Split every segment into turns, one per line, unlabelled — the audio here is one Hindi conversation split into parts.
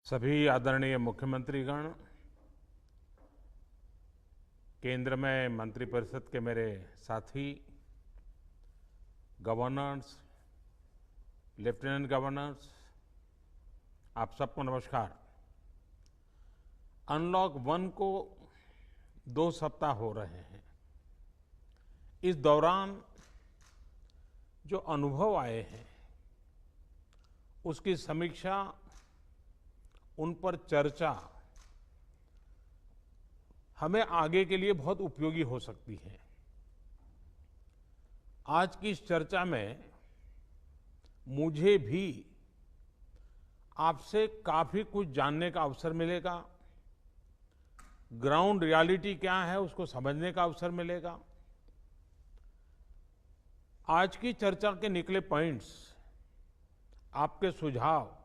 सभी आदरणीय मुख्यमंत्रीगण, केंद्र में मंत्रिपरिषद के मेरे साथी, गवर्नर्स, लेफ्टिनेंट गवर्नर्स, आप सबको नमस्कार। अनलॉक 1 को 2 सप्ताह हो रहे हैं। इस दौरान जो अनुभव आए हैं, उसकी समीक्षा, उन पर चर्चा हमें आगे के लिए बहुत उपयोगी हो सकती है। आज की इस चर्चा में मुझे भी आपसे काफी कुछ जानने का अवसर मिलेगा। ग्राउंड रियलिटी क्या है उसको समझने का अवसर मिलेगा। आज की चर्चा के निकले पॉइंट्स, आपके सुझाव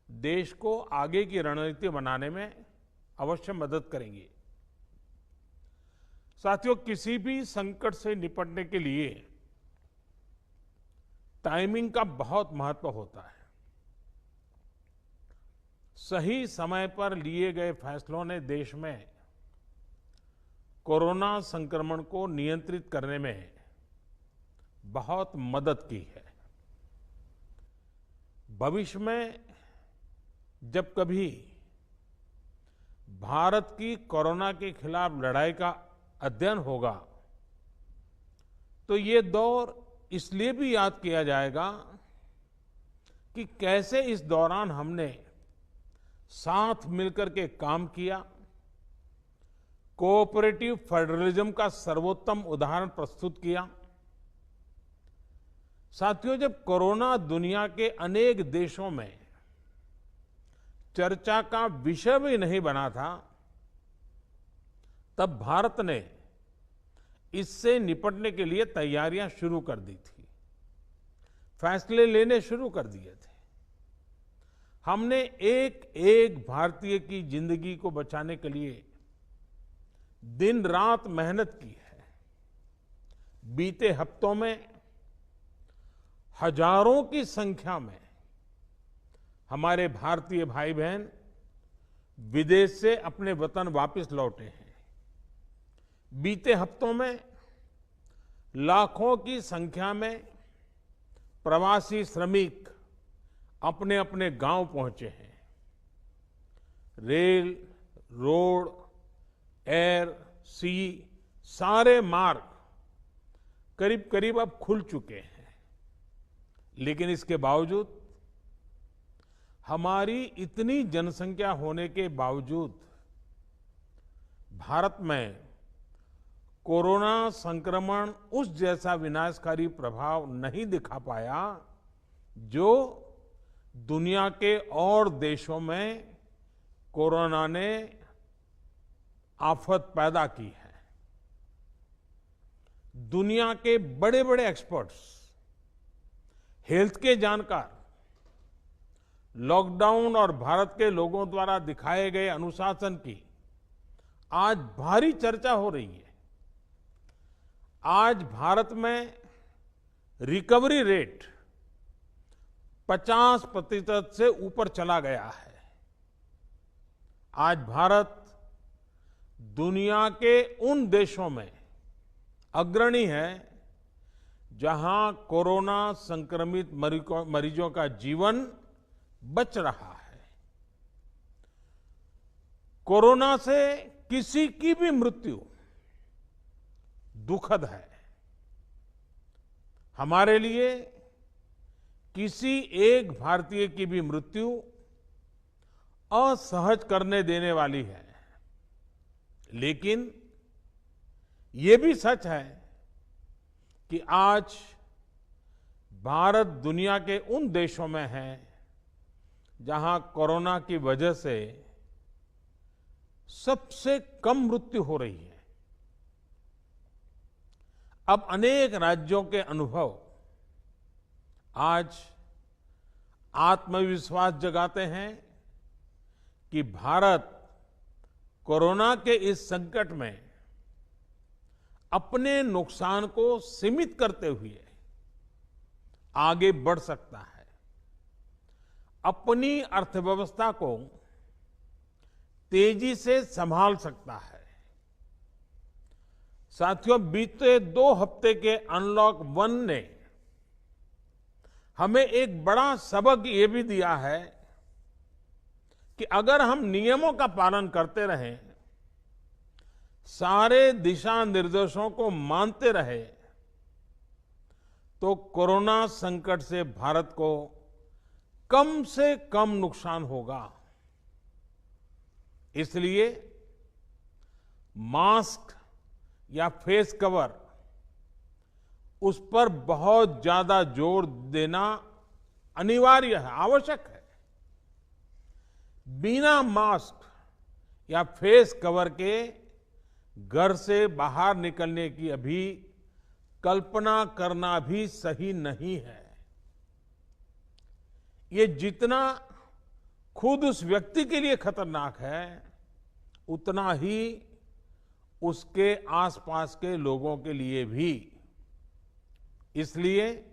देश को आगे की रणनीति बनाने में अवश्य मदद करेंगे। साथियों, किसी भी संकट से निपटने के लिए टाइमिंग का बहुत महत्व होता है। सही समय पर लिए गए फैसलों ने देश में कोरोना संक्रमण को नियंत्रित करने में बहुत मदद की है। भविष्य में जब कभी भारत की कोरोना के खिलाफ लड़ाई का अध्ययन होगा, तो ये दौर इसलिए भी याद किया जाएगा कि कैसे इस दौरान हमने साथ मिलकर के काम किया। कोऑपरेटिव फेडरलिज्म का सर्वोत्तम उदाहरण प्रस्तुत किया। साथियों, जब कोरोना दुनिया के अनेक देशों में चर्चा का विषय भी नहीं बना था, तब भारत ने इससे निपटने के लिए तैयारियां शुरू कर दी थी, फैसले लेने शुरू कर दिए थे। हमने एक एक भारतीय की जिंदगी को बचाने के लिए दिन रात मेहनत की है। बीते हफ्तों में हजारों की संख्या में हमारे भारतीय भाई बहन विदेश से अपने वतन वापस लौटे हैं। बीते हफ्तों में लाखों की संख्या में प्रवासी श्रमिक अपने अपने गांव पहुंचे हैं। रेल, रोड, एयर, सी सारे मार्ग करीब करीब अब खुल चुके हैं। लेकिन इसके बावजूद, हमारी इतनी जनसंख्या होने के बावजूद भारत में कोरोना संक्रमण उस जैसा विनाशकारी प्रभाव नहीं दिखा पाया जो दुनिया के और देशों में कोरोना ने आफत पैदा की है। दुनिया के बड़े बड़े एक्सपर्ट्स, हेल्थ के जानकार, लॉकडाउन और भारत के लोगों द्वारा दिखाए गए अनुशासन की आज भारी चर्चा हो रही है। आज भारत में रिकवरी रेट 50% से ऊपर चला गया है। आज भारत दुनिया के उन देशों में अग्रणी है जहां कोरोना संक्रमित मरीजों का जीवन बच रहा है। कोरोना से किसी की भी मृत्यु दुखद है। हमारे लिए किसी एक भारतीय की भी मृत्यु असहज करने देने वाली है। लेकिन ये भी सच है कि आज भारत दुनिया के उन देशों में है जहां कोरोना की वजह से सबसे कम मृत्यु हो रही है। अब अनेक राज्यों के अनुभव आज आत्मविश्वास जगाते हैं कि भारत कोरोना के इस संकट में अपने नुकसान को सीमित करते हुए आगे बढ़ सकता है। अपनी अर्थव्यवस्था को तेजी से संभाल सकता है। साथियों, बीते 2 हफ्ते के अनलॉक 1 ने हमें एक बड़ा सबक ये भी दिया है कि अगर हम नियमों का पालन करते रहें, सारे दिशा निर्देशों को मानते रहे, तो कोरोना संकट से भारत को कम से कम नुकसान होगा। इसलिए मास्क या फेस कवर, उस पर बहुत ज्यादा जोर देना अनिवार्य है, आवश्यक है। बिना मास्क या फेस कवर के घर से बाहर निकलने की अभी कल्पना करना भी सही नहीं है। ये जितना खुद उस व्यक्ति के लिए खतरनाक है, उतना ही उसके आसपास के लोगों के लिए भी। इसलिए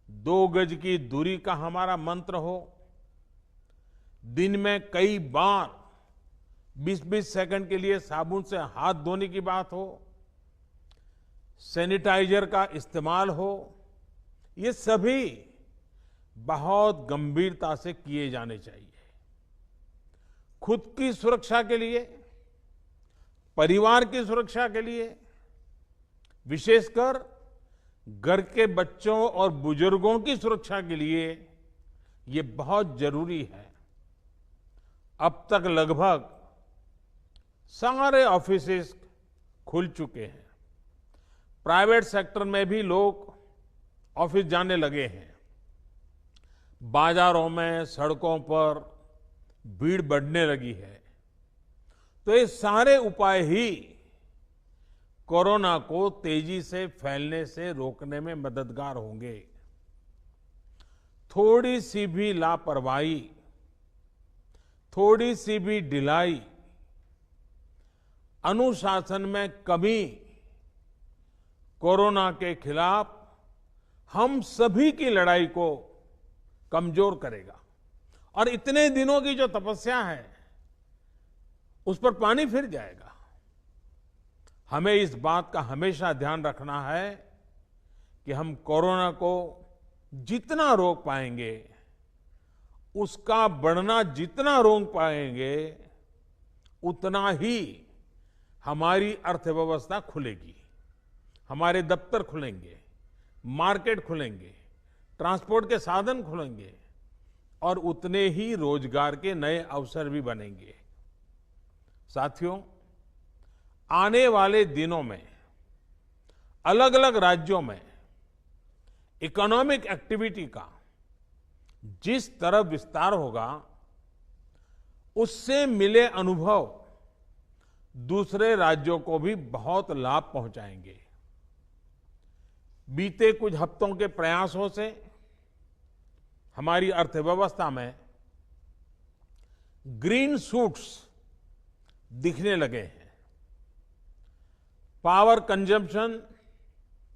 2 गज की दूरी का हमारा मंत्र हो, दिन में कई बार 20-20 सेकंड के लिए साबुन से हाथ धोने की बात हो, सैनिटाइजर का इस्तेमाल हो, ये सभी बहुत गंभीरता से किए जाने चाहिए। खुद की सुरक्षा के लिए, परिवार की सुरक्षा के लिए, विशेषकर घर के बच्चों और बुजुर्गों की सुरक्षा के लिए ये बहुत जरूरी है। अब तक लगभग सारे ऑफिसेस खुल चुके हैं। प्राइवेट सेक्टर में भी लोग ऑफिस जाने लगे हैं। बाजारों में, सड़कों पर भीड़ बढ़ने लगी है। तो ये सारे उपाय ही कोरोना को तेजी से फैलने से रोकने में मददगार होंगे। थोड़ी सी भी लापरवाही, थोड़ी सी भी ढिलाई, अनुशासन में कमी कोरोना के खिलाफ हम सभी की लड़ाई को कमजोर करेगा। और इतने दिनों की जो तपस्या है, उस पर पानी फिर जाएगा। हमें इस बात का हमेशा ध्यान रखना है कि हम कोरोना को जितना रोक पाएंगे, उसका बढ़ना जितना रोक पाएंगे, उतना ही हमारी अर्थव्यवस्था खुलेगी, हमारे दफ्तर खुलेंगे, मार्केट खुलेंगे, ट्रांसपोर्ट के साधन खुलेंगे और उतने ही रोजगार के नए अवसर भी बनेंगे। साथियों, आने वाले दिनों में अलग अलग राज्यों में इकोनॉमिक एक्टिविटी का जिस तरह विस्तार होगा, उससे मिले अनुभव दूसरे राज्यों को भी बहुत लाभ पहुंचाएंगे। बीते कुछ हफ्तों के प्रयासों से हमारी अर्थव्यवस्था में ग्रीन शूट्स दिखने लगे हैं। पावर कंजम्पशन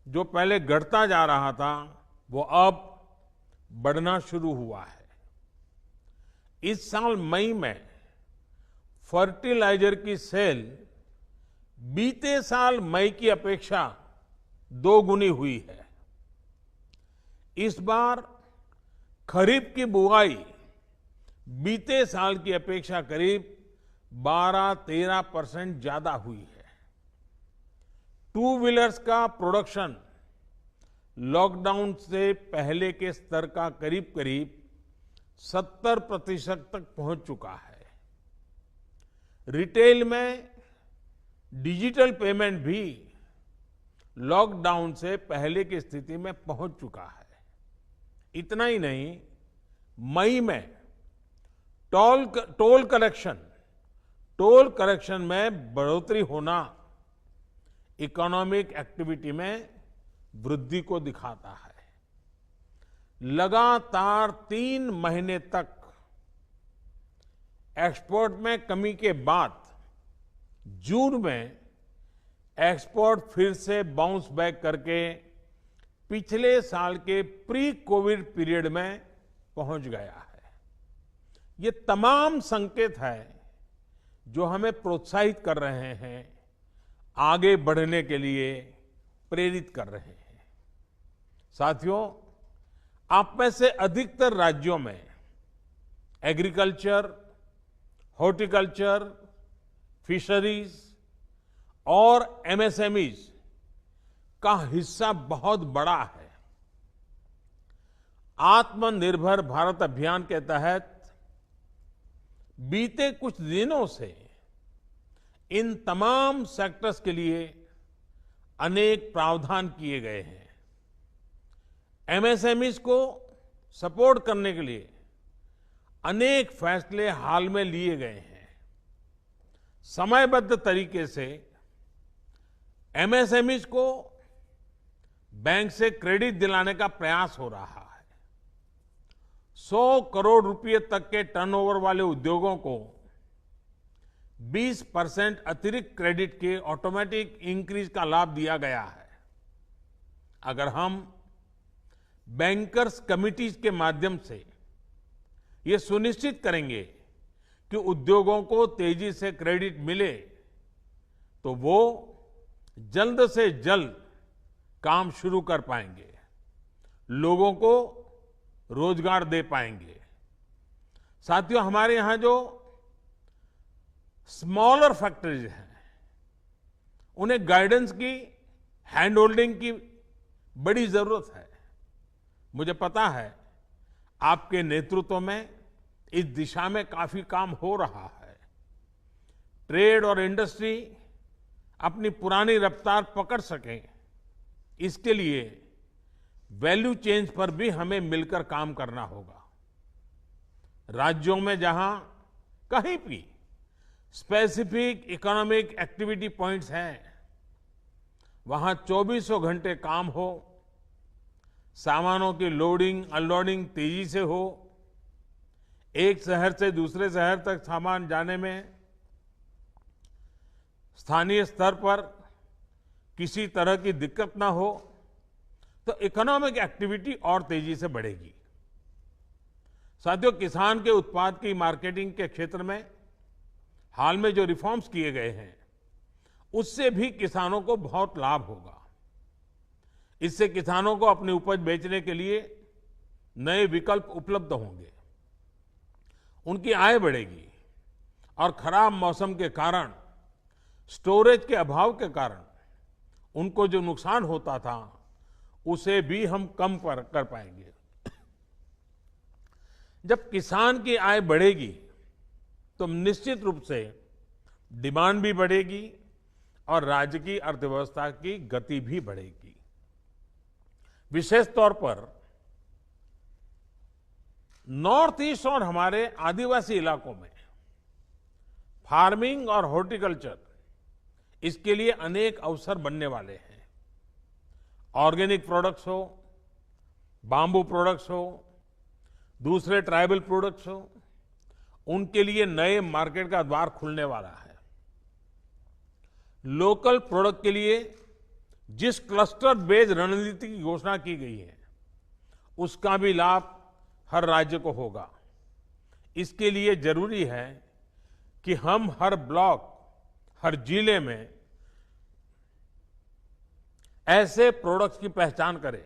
जो पहले घटता जा रहा था, वो अब बढ़ना शुरू हुआ है। इस साल मई में फर्टिलाइजर की सेल बीते साल मई की अपेक्षा 2 गुनी हुई है। इस बार खरीफ की बुआई बीते साल की अपेक्षा करीब 12-13% ज्यादा हुई है। 2 व्हीलर्स का प्रोडक्शन लॉकडाउन से पहले के स्तर का करीब करीब 70% तक पहुंच चुका है। रिटेल में डिजिटल पेमेंट भी लॉकडाउन से पहले की स्थिति में पहुंच चुका है। इतना ही नहीं, मई में टोल कलेक्शन में बढ़ोतरी होना इकोनॉमिक एक्टिविटी में वृद्धि को दिखाता है। लगातार 3 महीने तक एक्सपोर्ट में कमी के बाद जून में एक्सपोर्ट फिर से बाउंस बैक करके पिछले साल के प्री कोविड पीरियड में पहुंच गया है। ये तमाम संकेत है जो हमें प्रोत्साहित कर रहे हैं, आगे बढ़ने के लिए प्रेरित कर रहे हैं। साथियों, आप में से अधिकतर राज्यों में एग्रीकल्चर, हॉर्टिकल्चर, फिशरीज और एमएसएमईज का हिस्सा बहुत बड़ा है। आत्मनिर्भर भारत अभियान के तहत बीते कुछ दिनों से इन तमाम सेक्टर्स के लिए अनेक प्रावधान किए गए हैं। एमएसएमईज को सपोर्ट करने के लिए अनेक फैसले हाल में लिए गए हैं। समयबद्ध तरीके से एमएसएमईज को बैंक से क्रेडिट दिलाने का प्रयास हो रहा है। 100 करोड़ रुपए तक के टर्नओवर वाले उद्योगों को 20% अतिरिक्त क्रेडिट के ऑटोमेटिक इंक्रीज का लाभ दिया गया है। अगर हम बैंकर्स कमिटीज के माध्यम से ये सुनिश्चित करेंगे कि उद्योगों को तेजी से क्रेडिट मिले, तो वो जल्द से जल्द काम शुरू कर पाएंगे, लोगों को रोजगार दे पाएंगे। साथियों, हमारे यहां जो स्मॉलर फैक्ट्रीज हैं, उन्हें गाइडेंस की, हैंड होल्डिंग की बड़ी जरूरत है। मुझे पता है आपके नेतृत्व में इस दिशा में काफी काम हो रहा है। ट्रेड और इंडस्ट्री अपनी पुरानी रफ्तार पकड़ सकें, इसके लिए वैल्यू चेन्स पर भी हमें मिलकर काम करना होगा। राज्यों में जहां कहीं भी स्पेसिफिक इकोनॉमिक एक्टिविटी पॉइंट्स हैं, वहां 24 घंटे काम हो, सामानों की लोडिंग अनलोडिंग तेजी से हो, एक शहर से दूसरे शहर तक सामान जाने में स्थानीय स्तर पर किसी तरह की दिक्कत ना हो, तो इकोनॉमिक एक्टिविटी और तेजी से बढ़ेगी। साथियों, किसान के उत्पाद की मार्केटिंग के क्षेत्र में हाल में जो रिफॉर्म्स किए गए हैं, उससे भी किसानों को बहुत लाभ होगा। इससे किसानों को अपनी उपज बेचने के लिए नए विकल्प उपलब्ध होंगे, उनकी आय बढ़ेगी और खराब मौसम के कारण, स्टोरेज के अभाव के कारण उनको जो नुकसान होता था, उसे भी हम कम कर पाएंगे। जब किसान की आय बढ़ेगी तो निश्चित रूप से डिमांड भी बढ़ेगी और राज्य की अर्थव्यवस्था की गति भी बढ़ेगी। विशेष तौर पर नॉर्थ ईस्ट और हमारे आदिवासी इलाकों में फार्मिंग और हॉर्टिकल्चर, इसके लिए अनेक अवसर बनने वाले हैं। ऑर्गेनिक प्रोडक्ट्स हो, बाम्बू प्रोडक्ट्स हो, दूसरे ट्राइबल प्रोडक्ट्स हो, उनके लिए नए मार्केट का द्वार खुलने वाला है। लोकल प्रोडक्ट के लिए जिस क्लस्टर बेस्ड रणनीति की घोषणा की गई है, उसका भी लाभ हर राज्य को होगा। इसके लिए जरूरी है कि हम हर ब्लॉक, हर जिले में ऐसे प्रोडक्ट्स की पहचान करें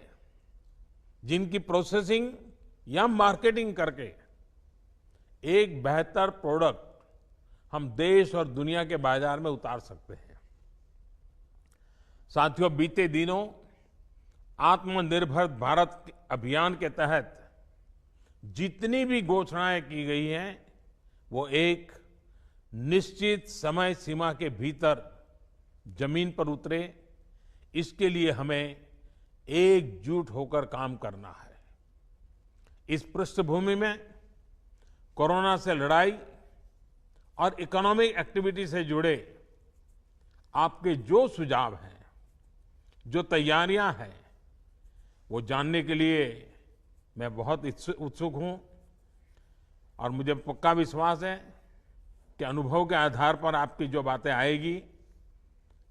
जिनकी प्रोसेसिंग या मार्केटिंग करके एक बेहतर प्रोडक्ट हम देश और दुनिया के बाजार में उतार सकते हैं। साथियों, बीते दिनों आत्मनिर्भर भारत अभियान के तहत जितनी भी घोषणाएं की गई हैं, वो एक निश्चित समय सीमा के भीतर जमीन पर उतरे, इसके लिए हमें एकजुट होकर काम करना है। इस पृष्ठभूमि में कोरोना से लड़ाई और इकोनॉमिक एक्टिविटी से जुड़े आपके जो सुझाव हैं, जो तैयारियां हैं, वो जानने के लिए मैं बहुत उत्सुक हूं और मुझे पक्का विश्वास है कि अनुभव के आधार पर आपकी जो बातें आएगी,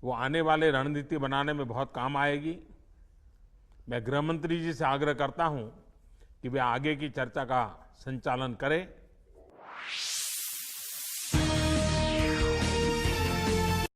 वो आने वाले रणनीति बनाने में बहुत काम आएगी। मैं गृह मंत्री जी से आग्रह करता हूं कि वे आगे की चर्चा का संचालन करें